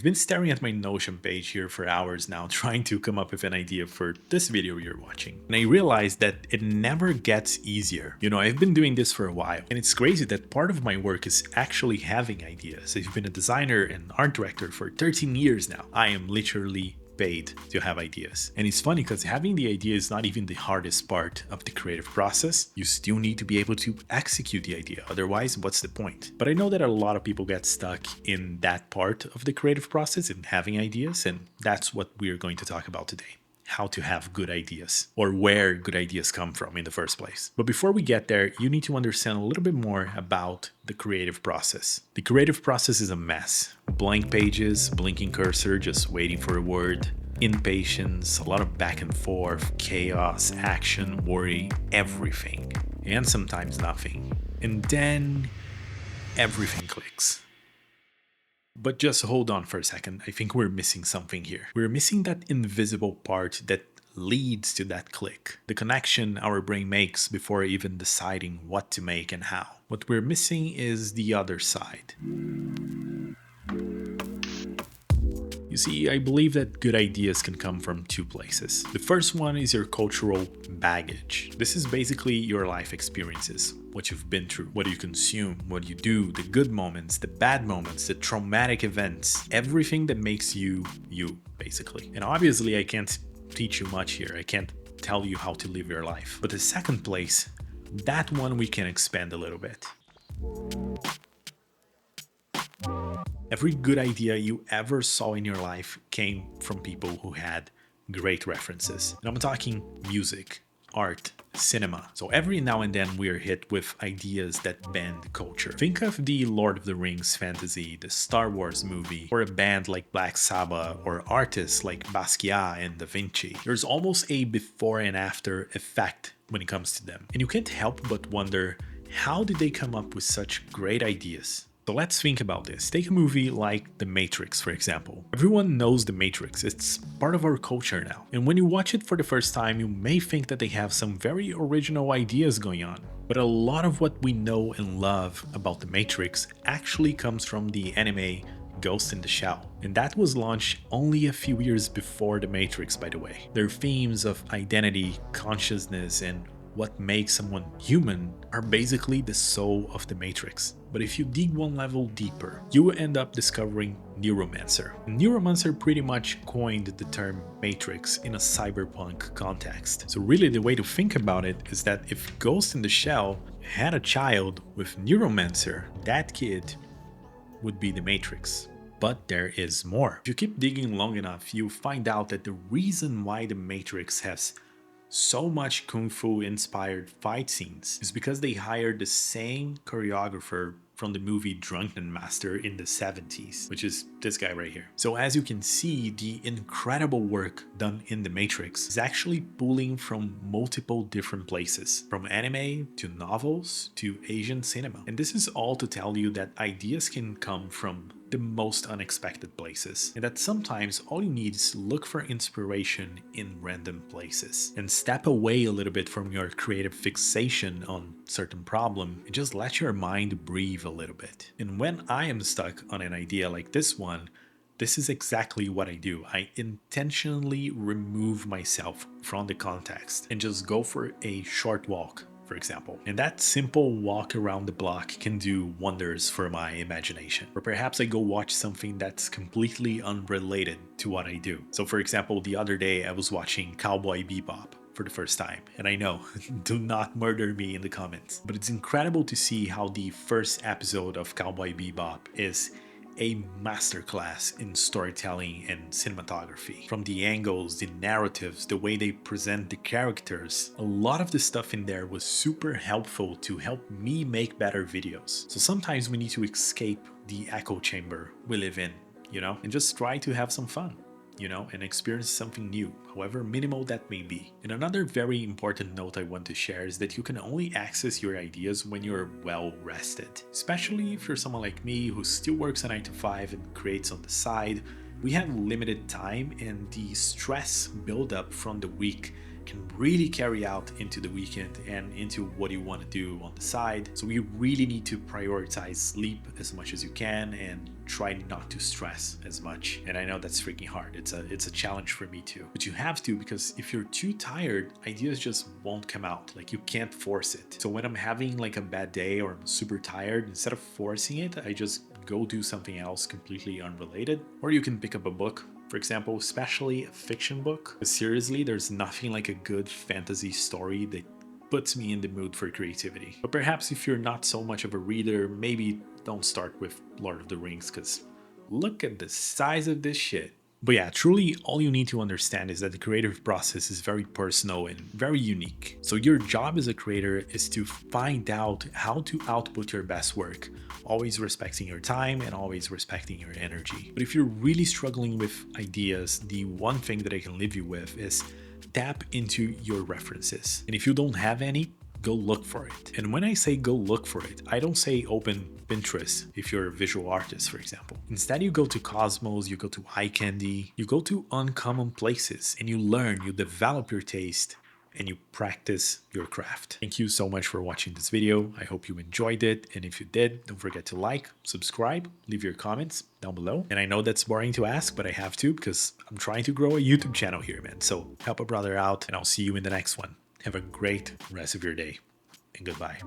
I've been staring at my Notion page here for hours now, trying to come up with an idea for this video you're watching. And I realized that it never gets easier. I've been doing this for a while, and it's crazy that part of my work is actually having ideas. I've been a designer and art director for 13 years now. I am literally paid to have ideas. And it's funny because having the idea is not even the hardest part of the creative process. You still need to be able to execute the idea. Otherwise, what's the point? But I know that a lot of people get stuck in that part of the creative process, in having ideas, and that's what we're going to talk about today. How to have good ideas, or where good ideas come from in the first place. But before we get there, you need to understand a little bit more about the creative process. The creative process is a mess. Blank pages, blinking cursor, just waiting for a word, impatience, a lot of back and forth, chaos, action, worry, everything. And sometimes nothing. And then everything clicks. But just hold on for a second. I think we're missing something here. We're missing that invisible part that leads to that click. The connection our brain makes before even deciding what to make and how. What we're missing is the other side. You see, I believe that good ideas can come from two places. The first one is your cultural baggage. This is basically your life experiences, what you've been through, what you consume, what you do, the good moments, the bad moments, the traumatic events, everything that makes you, basically. And obviously, I can't teach you much here. I can't tell you how to live your life. But the second place, that one we can expand a little bit. Every good idea you ever saw in your life came from people who had great references. And I'm talking music, art, cinema. So every now and then we're hit with ideas that bend culture. Think of the Lord of the Rings fantasy, the Star Wars movie, or a band like Black Sabbath, or artists like Basquiat and Da Vinci. There's almost a before and after effect when it comes to them. And you can't help but wonder, how did they come up with such great ideas? So let's think about this. Take a movie like The Matrix, for example. Everyone knows The Matrix. It's part of our culture now. And when you watch it for the first time, you may think that they have some very original ideas going on. But a lot of what we know and love about The Matrix actually comes from the anime Ghost in the Shell. And that was launched only a few years before The Matrix, by the way. Their themes of identity, consciousness, and what makes someone human are basically the soul of the Matrix. But if you dig one level deeper, you will end up discovering Neuromancer. Neuromancer pretty much coined the term Matrix in a cyberpunk context. So really the way to think about it is that if Ghost in the Shell had a child with Neuromancer, that kid would be the Matrix. But there is more. If you keep digging long enough, you find out that the reason why the Matrix has so much kung fu inspired fight scenes is because they hired the same choreographer from the movie Drunken Master in the 70s, which is this guy right here. So as you can see, the incredible work done in The Matrix is actually pulling from multiple different places, from anime to novels to Asian cinema. And this is all to tell you that ideas can come from the most unexpected places, and that sometimes all you need is look for inspiration in random places and step away a little bit from your creative fixation on certain problem and just let your mind breathe a little bit. And when I am stuck on an idea like this one, this is exactly what I do. I intentionally remove myself from the context and just go for a short walk, for example. And that simple walk around the block can do wonders for my imagination. Or perhaps I go watch something that's completely unrelated to what I do. So for example, the other day I was watching Cowboy Bebop for the first time. And I know, do not murder me in the comments. But it's incredible to see how the first episode of Cowboy Bebop is a masterclass in storytelling and cinematography. From the angles, the narratives, the way they present the characters, a lot of the stuff in there was super helpful to help me make better videos. So sometimes we need to escape the echo chamber we live in, and just try to have some fun. And experience something new, however minimal that may be. And another very important note I want to share is that you can only access your ideas when you're well rested. Especially if you're someone like me who still works a 9 to 5 and creates on the side, we have limited time and the stress buildup from the week can really carry out into the weekend and into what you want to do on the side. So you really need to prioritize sleep as much as you can and try not to stress as much. And I know that's freaking hard. It's a challenge for me too. But you have to, because if you're too tired, ideas just won't come out. Like, you can't force it. So when I'm having like a bad day or I'm super tired, instead of forcing it, I just go do something else completely unrelated. Or you can pick up a book, for example, especially a fiction book. But seriously, there's nothing like a good fantasy story that puts me in the mood for creativity. But perhaps if you're not so much of a reader, maybe don't start with Lord of the Rings, because look at the size of this shit. But yeah, truly all you need to understand is that the creative process is very personal and very unique. So your job as a creator is to find out how to output your best work, always respecting your time and always respecting your energy. But if you're really struggling with ideas, the one thing that I can leave you with is tap into your references. And if you don't have any, go look for it. And when I say go look for it, I don't say open Pinterest if you're a visual artist, for example. Instead, you go to Cosmos, you go to Eye Candy, you go to uncommon places, and you learn, you develop your taste, and you practice your craft. Thank you so much for watching this video. I hope you enjoyed it. And if you did, don't forget to like, subscribe, leave your comments down below. And I know that's boring to ask, but I have to, because I'm trying to grow a YouTube channel here, man. So help a brother out, and I'll see you in the next one. Have a great rest of your day, and goodbye.